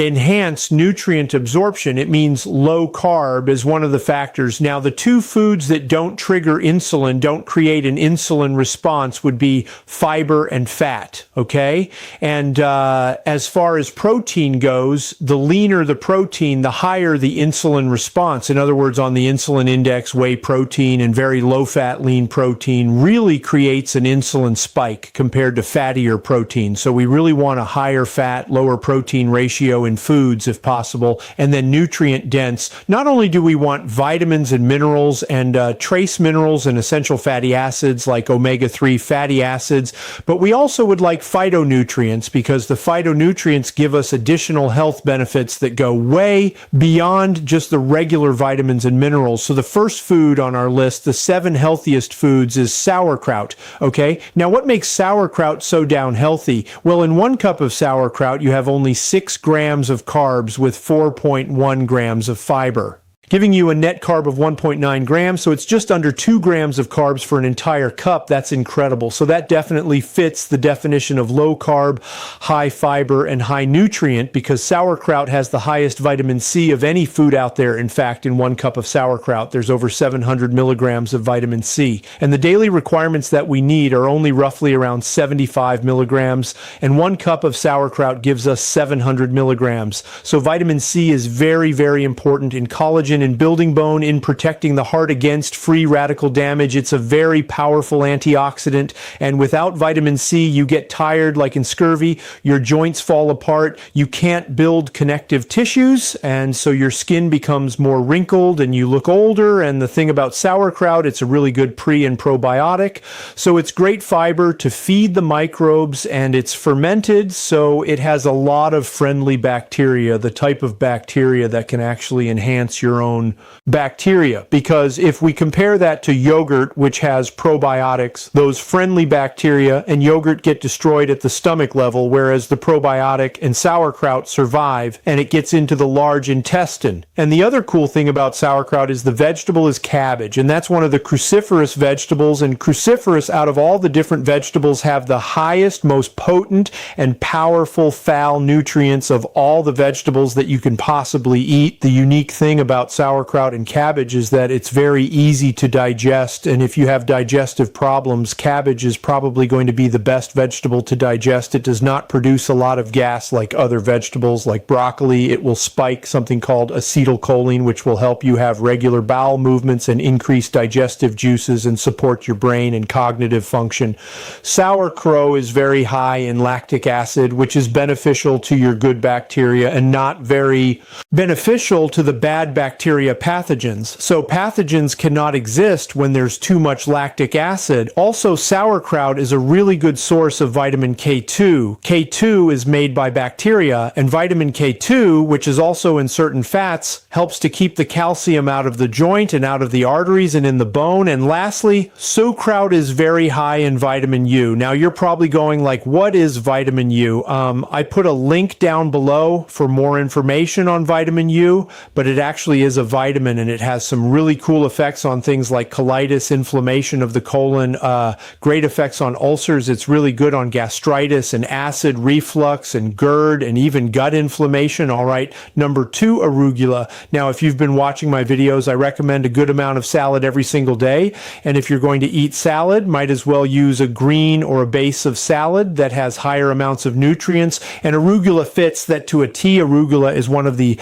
enhance nutrient absorption. It means low carb is one of the factors. Now, the two foods that don't trigger insulin, don't create an insulin response, would be fiber and fat, okay? And as far as protein goes, the leaner the protein, the higher the insulin response. In other words, on the insulin index, whey protein and very low-fat lean protein really creates an insulin spike compared to fattier protein. So we really want a higher fat, lower protein ratio in foods if possible, and then nutrient dense. Not only do we want vitamins and minerals and trace minerals and essential fatty acids like omega-3 fatty acids, but we also would like phytonutrients, because the phytonutrients give us additional health benefits that go way beyond just the regular vitamins and minerals. So the first food on our list, the 7 healthiest foods, is sauerkraut. Okay, now what makes sauerkraut so down healthy? Well, in 1 cup of sauerkraut, you have only 6 grams of carbs with 4.1 grams of fiber, giving you a net carb of 1.9 grams, so it's just under 2 grams of carbs for an entire cup. That's incredible. So that definitely fits the definition of low carb, high fiber, and high nutrient, because sauerkraut has the highest vitamin C of any food out there. In fact, in 1 cup of sauerkraut, there's over 700 milligrams of vitamin C. And the daily requirements that we need are only roughly around 75 milligrams, and 1 cup of sauerkraut gives us 700 milligrams. So vitamin C is very, very important in collagen, in building bone, in protecting the heart against free radical damage. It's a very powerful antioxidant, and without vitamin C, you get tired like in scurvy, your joints fall apart, you can't build connective tissues, and so your skin becomes more wrinkled and you look older. And the thing about sauerkraut, it's a really good pre and probiotic, so it's great fiber to feed the microbes, and it's fermented, so it has a lot of friendly bacteria, the type of bacteria that can actually enhance your own bacteria. Because if we compare that to yogurt, which has probiotics, those friendly bacteria and yogurt get destroyed at the stomach level, whereas the probiotic and sauerkraut survive and it gets into the large intestine. And the other cool thing about sauerkraut is the vegetable is cabbage, and that's one of the cruciferous vegetables, and cruciferous, out of all the different vegetables, have the highest, most potent and powerful FAL nutrients of all the vegetables that you can possibly eat. The unique thing about sauerkraut and cabbage is that it's very easy to digest, and if you have digestive problems, cabbage is probably going to be the best vegetable to digest. It does not produce a lot of gas like other vegetables like broccoli. It will spike something called acetylcholine, which will help you have regular bowel movements and increase digestive juices and support your brain and cognitive function. Sauerkraut is very high in lactic acid, which is beneficial to your good bacteria and not very beneficial to the bad bacteria pathogens. So pathogens cannot exist when there's too much lactic acid. Also, sauerkraut is a really good source of vitamin K2. K2 is made by bacteria, and vitamin K2, which is also in certain fats, helps to keep the calcium out of the joint and out of the arteries and in the bone. And lastly, sauerkraut is very high in vitamin U. Now you're probably going like, what is vitamin U? I put a link down below for more information on vitamin U, but it actually is a vitamin, and it has some really cool effects on things like colitis, inflammation of the colon, great effects on ulcers. It's really good on gastritis and acid reflux and GERD and even gut inflammation. All right. Number 2, arugula. Now, if you've been watching my videos, I recommend a good amount of salad every single day. And if you're going to eat salad, might as well use a green or a base of salad that has higher amounts of nutrients. And arugula fits that to a T. Arugula is one of the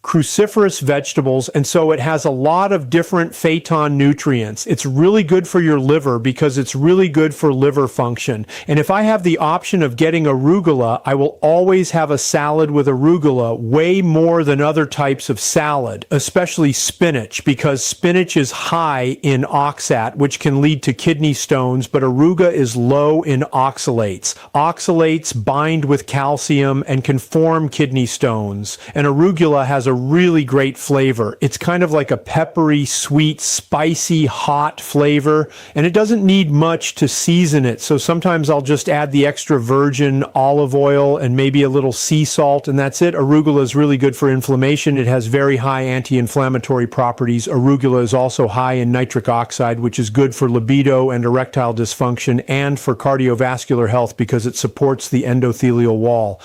cruciferous vegetables, and so it has a lot of different phyton nutrients. It's really good for your liver because it's really good for liver function. And if I have the option of getting arugula, I will always have a salad with arugula way more than other types of salad, especially spinach, because spinach is high in oxat, which can lead to kidney stones, but arugula is low in oxalates. Oxalates bind with calcium and can form kidney stones, and arugula has has a really great flavor. It's kind of like a peppery, sweet, spicy, hot flavor, and it doesn't need much to season it. So sometimes I'll just add the extra virgin olive oil and maybe a little sea salt, and that's it. Arugula is really good for inflammation. It has very high anti-inflammatory properties. Arugula is also high in nitric oxide, which is good for libido and erectile dysfunction and for cardiovascular health because it supports the endothelial wall.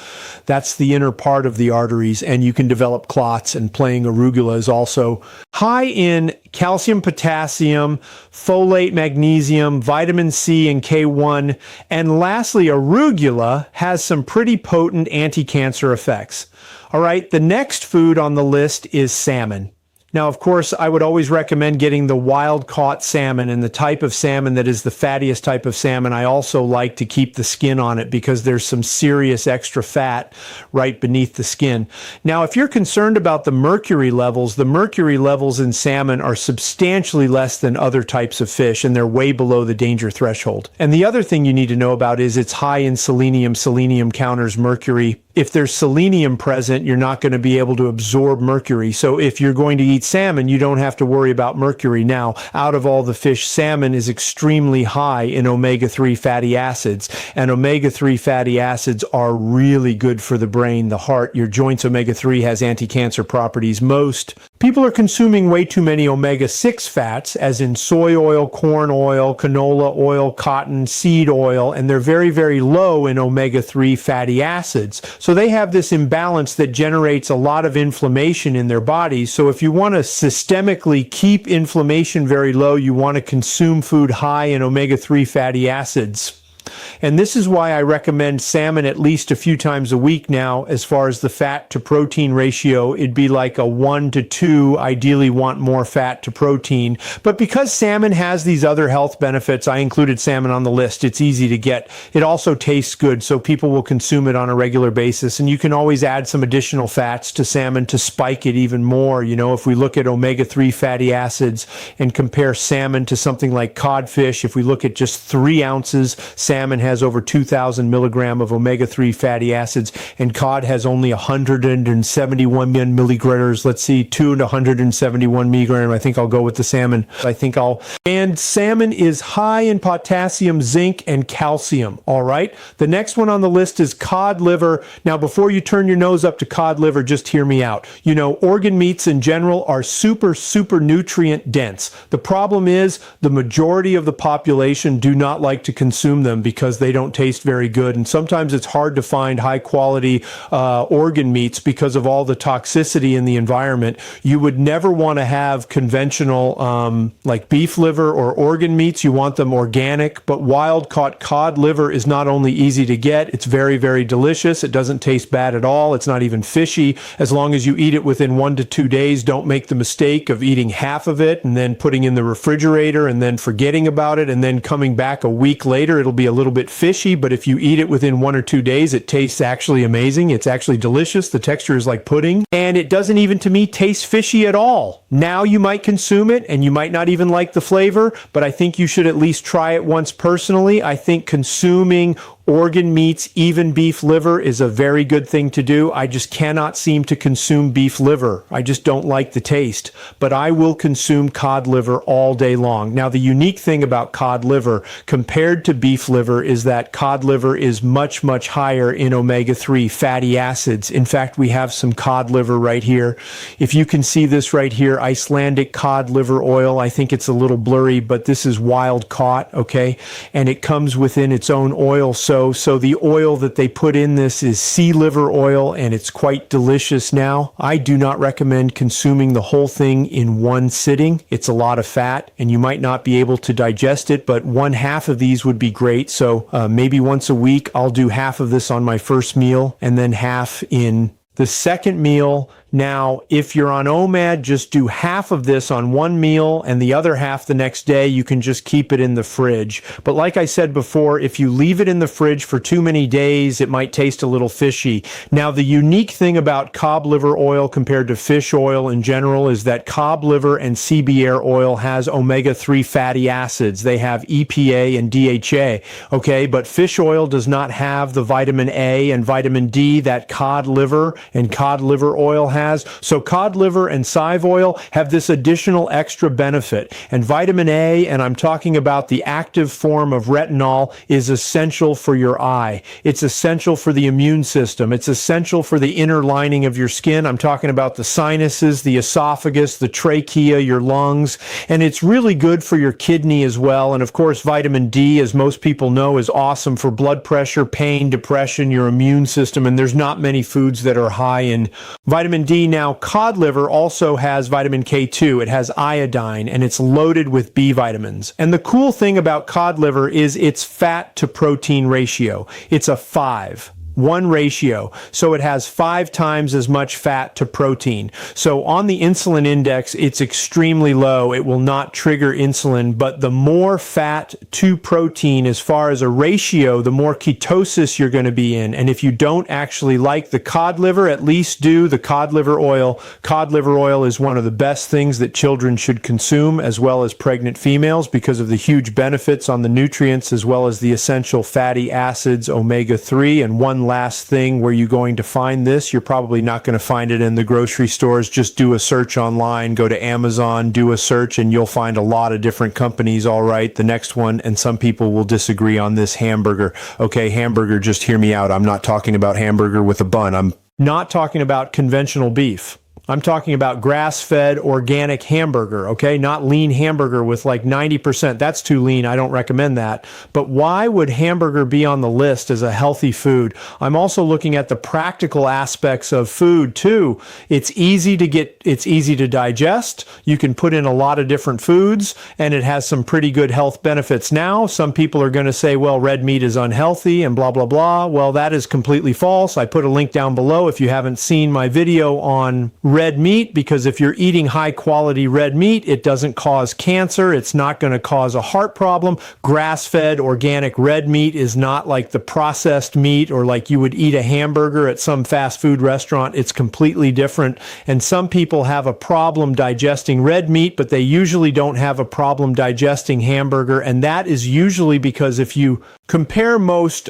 That's the inner part of the arteries, and you can develop clots, and playing arugula is also high in calcium, potassium, folate, magnesium, vitamin C, and K1. And lastly, arugula has some pretty potent anti-cancer effects. All right, the next food on the list is salmon. Now, of course, I would always recommend getting the wild-caught salmon, and the type of salmon that is the fattiest type of salmon. I also like to keep the skin on it because there's some serious extra fat right beneath the skin. Now, if you're concerned about the mercury levels in salmon are substantially less than other types of fish, and they're way below the danger threshold. And the other thing you need to know about is it's high in selenium. Selenium counters mercury. If there's selenium present, you're not going to be able to absorb mercury. So if you're going to eat salmon, you don't have to worry about mercury. Now, out of all the fish, salmon is extremely high in omega-3 fatty acids. And omega-3 fatty acids are really good for the brain, the heart, your joints. Omega-3 has anti-cancer properties. Most people are consuming way too many omega-6 fats, as in soy oil, corn oil, canola oil, cotton, seed oil, and they're very, very low in omega-3 fatty acids. So they have this imbalance that generates a lot of inflammation in their bodies. So if you want to systemically keep inflammation very low, you want to consume food high in omega-3 fatty acids. And this is why I recommend salmon at least a few times a week now. As far as the fat to protein ratio, it'd be like a 1-to-2. Ideally want more fat to protein. But because salmon has these other health benefits, I included salmon on the list. It's easy to get. It also tastes good, so people will consume it on a regular basis. And you can always add some additional fats to salmon to spike it even more. You know, if we look at omega-3 fatty acids and compare salmon to something like codfish, if we look at just 3 ounces, salmon has over 2,000 milligrams of omega-3 fatty acids, and cod has only 171 milligrams. Let's see, 2 to 171 milligrams. I think I'll go with the salmon. And salmon is high in potassium, zinc, and calcium. All right. The next one on the list is cod liver. Now, before you turn your nose up to cod liver, just hear me out. You know, organ meats in general are super nutrient dense. The problem is the majority of the population do not like to consume them because they don't taste very good. And sometimes it's hard to find high quality organ meats because of all the toxicity in the environment. You would never want to have conventional like beef liver or organ meats. You want them organic, but wild caught cod liver is not only easy to get, it's very, very delicious. It doesn't taste bad at all. It's not even fishy. As long as you eat it within 1 to 2 days, don't make the mistake of eating half of it and then putting in the refrigerator and then forgetting about it and then coming back a week later. It'll be a little bit fishy, but if you eat it within 1 or 2 days, it tastes actually amazing. It's actually delicious. The texture is like pudding, and it doesn't even, to me, taste fishy at all. Now you might consume it, and you might not even like the flavor, but I think you should at least try it once personally. I think consuming organ meats, even beef liver, is a very good thing to do. I just cannot seem to consume beef liver. I just don't like the taste, but I will consume cod liver all day long. Now, the unique thing about cod liver compared to beef liver is that cod liver is much higher in omega-3 fatty acids. In fact, we have some cod liver right here. If you can see this right here, Icelandic cod liver oil. I think it's a little blurry, but this is wild caught, okay? And it comes within its own oil. So the oil that they put in this is sea liver oil, and it's quite delicious now. I do not recommend consuming the whole thing in one sitting. It's a lot of fat, and you might not be able to digest it, but 1/2 of these would be great. So maybe once a week, I'll do half of this on my first meal, and then half in the second meal. Now, if you're on OMAD, just do half of this on one meal and the other half the next day. You can just keep it in the fridge. But like I said before, if you leave it in the fridge for too many days, it might taste a little fishy. Now, the unique thing about cod liver oil compared to fish oil in general is that cod liver and CBR oil has omega-3 fatty acids. They have EPA and DHA, okay? But fish oil does not have the vitamin A and vitamin D that cod liver and cod liver oil has. So cod liver and chive oil have this additional extra benefit. And vitamin A, and I'm talking about the active form of retinol, is essential for your eye. It's essential for the immune system. It's essential for the inner lining of your skin. I'm talking about the sinuses, the esophagus, the trachea, your lungs, and it's really good for your kidney as well. And of course, vitamin D, as most people know, is awesome for blood pressure, pain, depression, your immune system, and there's not many foods that are high in vitamin D. Now, cod liver also has vitamin K2. It has iodine, and it's loaded with B vitamins. And the cool thing about cod liver is its fat to protein ratio. It's a 5:1 ratio. So it has 5 times as much fat to protein. So on the insulin index, it's extremely low. It will not trigger insulin, but the more fat to protein as far as a ratio, the more ketosis you're going to be in. And if you don't actually like the cod liver, at least do the cod liver oil. Cod liver oil is one of the best things that children should consume, as well as pregnant females, because of the huge benefits on the nutrients, as well as the essential fatty acids, omega-3. And one last thing, where you're going to find this, you're probably not going to find it in the grocery stores. Just do a search online, go to Amazon, do a search, and you'll find a lot of different companies. All right, the next one, and some people will disagree on this, hamburger. Okay, hamburger, just hear me out. I'm not talking about hamburger with a bun. I'm not talking about conventional beef. I'm talking about grass-fed organic hamburger, okay? Not lean hamburger with like 90%. That's too lean. I don't recommend that. But why would hamburger be on the list as a healthy food? I'm also looking at the practical aspects of food too. It's easy to get, it's easy to digest. You can put in a lot of different foods, and it has some pretty good health benefits. Now, some people are going to say, well, red meat is unhealthy and blah, blah, blah. Well, that is completely false. I put a link down below if you haven't seen my video on red meat, because if you're eating high quality red meat, it doesn't cause cancer. It's not going to cause a heart problem. Grass-fed organic red meat is not like the processed meat, or like you would eat a hamburger at some fast food restaurant. It's completely different. And some people have a problem digesting red meat, but they usually don't have a problem digesting hamburger. And that is usually because if you compare most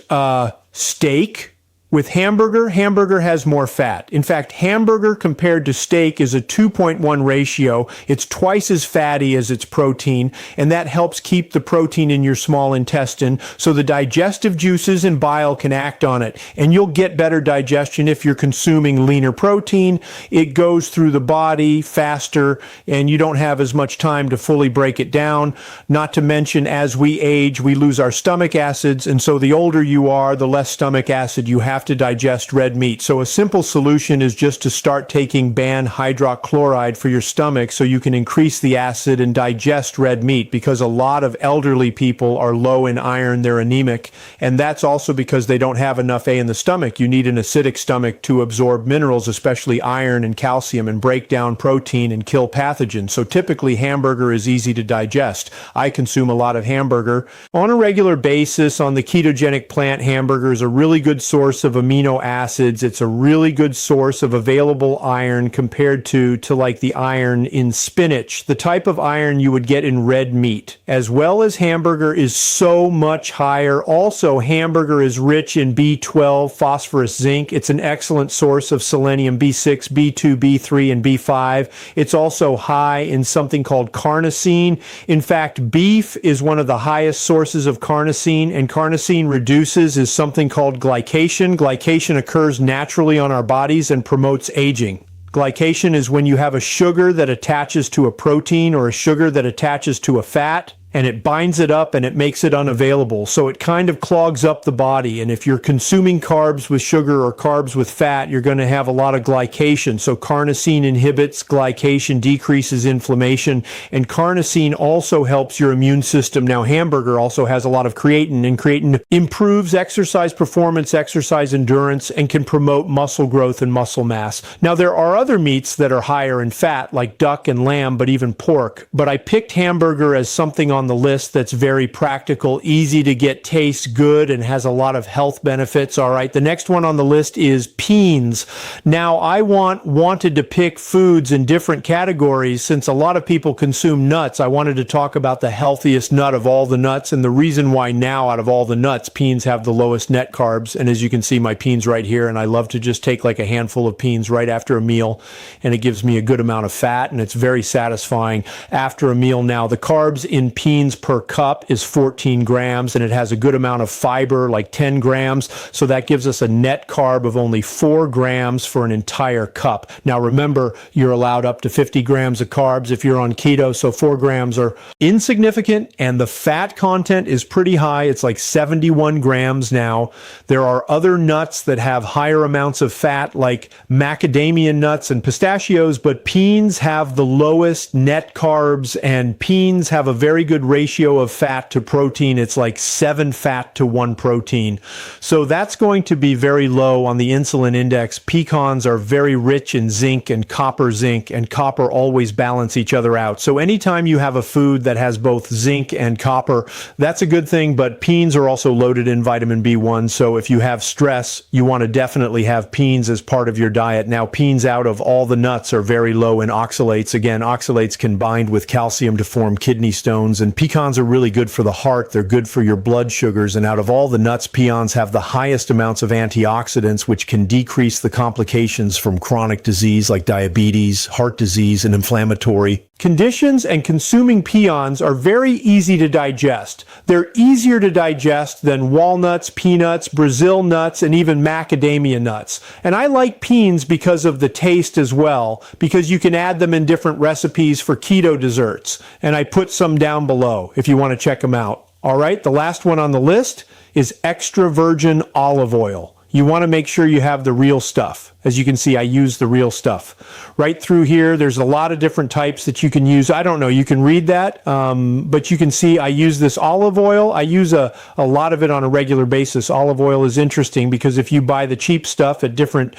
steak with hamburger, hamburger has more fat. In fact, hamburger compared to steak is a 2.1 ratio. It's twice as fatty as its protein, and that helps keep the protein in your small intestine, so the digestive juices and bile can act on it, and you'll get better digestion if you're consuming leaner protein. It goes through the body faster, and you don't have as much time to fully break it down. Not to mention, as we age, we lose our stomach acids, and so the older you are, the less stomach acid you have to digest red meat. So a simple solution is just to start taking ban hydrochloride for your stomach, so you can increase the acid and digest red meat, because a lot of elderly people are low in iron, they're anemic, and that's also because they don't have enough A in the stomach. You need an acidic stomach to absorb minerals, especially iron and calcium, and break down protein and kill pathogens. So typically hamburger is easy to digest. I consume a lot of hamburger on a regular basis on the ketogenic plant. Hamburger is a really good source of amino acids. It's a really good source of available iron compared to like the iron in spinach. The type of iron you would get in red meat, as well as hamburger, is so much higher. Also, hamburger is rich in B12, phosphorus, zinc. It's an excellent source of selenium, B6, B2, B3, and B5. It's also high in something called carnosine. In fact, beef is one of the highest sources of carnosine, and carnosine reduces is something called glycation. Glycation occurs naturally on our bodies and promotes aging. Glycation is when you have a sugar that attaches to a protein, or a sugar that attaches to a fat, and it binds it up and it makes it unavailable. So it kind of clogs up the body. And if you're consuming carbs with sugar or carbs with fat, you're going to have a lot of glycation. So carnosine inhibits glycation, decreases inflammation, and carnosine also helps your immune system. Now, hamburger also has a lot of creatine, and creatine improves exercise performance, exercise endurance, and can promote muscle growth and muscle mass. Now, there are other meats that are higher in fat, like duck and lamb, but even pork. But I picked hamburger as something on on the list that's very practical, easy to get, tastes good, and has a lot of health benefits. All right, the next one on the list is beans. Now, I wanted to pick foods in different categories. Since a lot of people consume nuts, I wanted to talk about the healthiest nut of all the nuts, and the reason why now out of all the nuts, beans have the lowest net carbs. And as you can see, my beans right here, and I love to just take like a handful of beans right after a meal, and it gives me a good amount of fat, and it's very satisfying after a meal. Now, the carbs in beans per cup is 14 grams, and it has a good amount of fiber, like 10 grams, so that gives us a net carb of only 4 grams for an entire cup. Now, remember, you're allowed up to 50 grams of carbs if you're on keto, so 4 grams are insignificant, and the fat content is pretty high. It's like 71 grams now. There are other nuts that have higher amounts of fat, like macadamia nuts and pistachios, but beans have the lowest net carbs, and beans have a very good ratio of fat to protein. It's like 7 fat to 1 protein. So that's going to be very low on the insulin index. Pecans are very rich in zinc, and copper always balance each other out. So anytime you have a food that has both zinc and copper, that's a good thing, but beans are also loaded in vitamin B1. So if you have stress, you want to definitely have beans as part of your diet. Now, beans out of all the nuts are very low in oxalates. Again, oxalates can bind with calcium to form kidney stones, and pecans are really good for the heart. They're good for your blood sugars, and out of all the nuts, pecans have the highest amounts of antioxidants, which can decrease the complications from chronic disease like diabetes, heart disease, and inflammatory conditions. And consuming pecans are very easy to digest. They're easier to digest than walnuts, peanuts, Brazil nuts, and even macadamia nuts. And I like beans because of the taste as well, because you can add them in different recipes for keto desserts. And I put some down below if you want to check them out. All right, the last one on the list is extra virgin olive oil. You want to make sure you have the real stuff. As you can see, I use the real stuff. Right through here, there's a lot of different types that you can use. I don't know, you can read that, but you can see I use this olive oil. I use a lot of it on a regular basis. Olive oil is interesting because if you buy the cheap stuff at different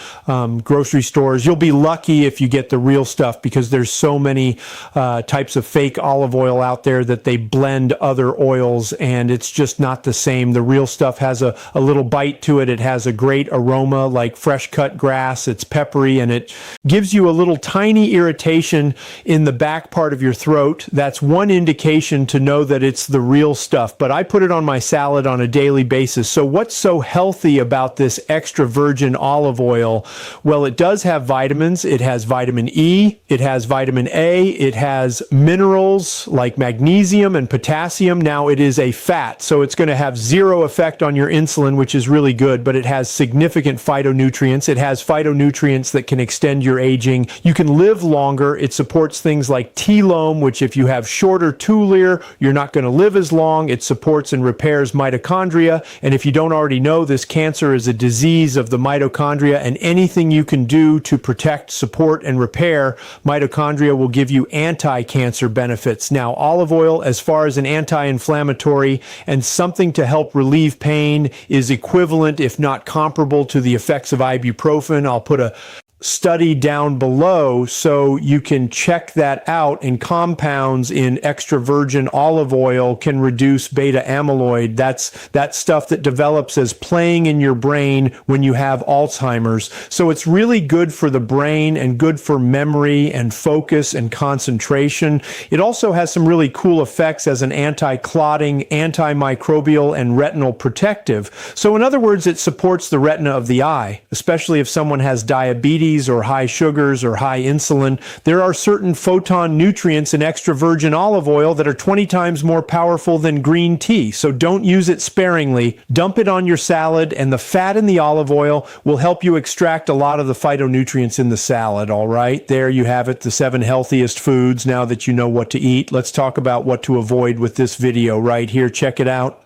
grocery stores, you'll be lucky if you get the real stuff, because there's so many types of fake olive oil out there that they blend other oils, and it's just not the same. The real stuff has a little bite to it. It has a great aroma like fresh cut grass. It's peppery, and it gives you a little tiny irritation in the back part of your throat. That's one indication to know that it's the real stuff. But I put it on my salad on a daily basis. So what's so healthy about this extra virgin olive oil? Well, it does have vitamins. It has vitamin E, it has vitamin A, it has minerals like magnesium and potassium. Now, it is a fat, so it's going to have zero effect on your insulin, which is really good, but it has significant phytonutrients. It has phytonutrients that can extend your aging. You can live longer. It supports things like telome, which if you have shorter telomere, you're not going to live as long. It supports and repairs mitochondria. And if you don't already know, this cancer is a disease of the mitochondria, and anything you can do to protect, support, and repair mitochondria will give you anti-cancer benefits. Now, olive oil, as far as an anti-inflammatory and something to help relieve pain, is equivalent, if not comparable, to the effects of ibuprofen. I'll put a study down below so you can check that out, and compounds in extra virgin olive oil can reduce beta amyloid. That's that stuff that develops as playing in your brain when you have Alzheimer's. So it's really good for the brain and good for memory and focus and concentration. It also has some really cool effects as an anti-clotting, antimicrobial, and retinal protective. So in other words, it supports the retina of the eye, especially if someone has diabetes or high sugars or high insulin. There are certain photon nutrients in extra virgin olive oil that are 20 times more powerful than green tea. So don't use it sparingly. Dump it on your salad, and the fat in the olive oil will help you extract a lot of the phytonutrients in the salad. All right, there you have it, the 7 healthiest foods. Now that you know what to eat, let's talk about what to avoid with this video right here. Check it out.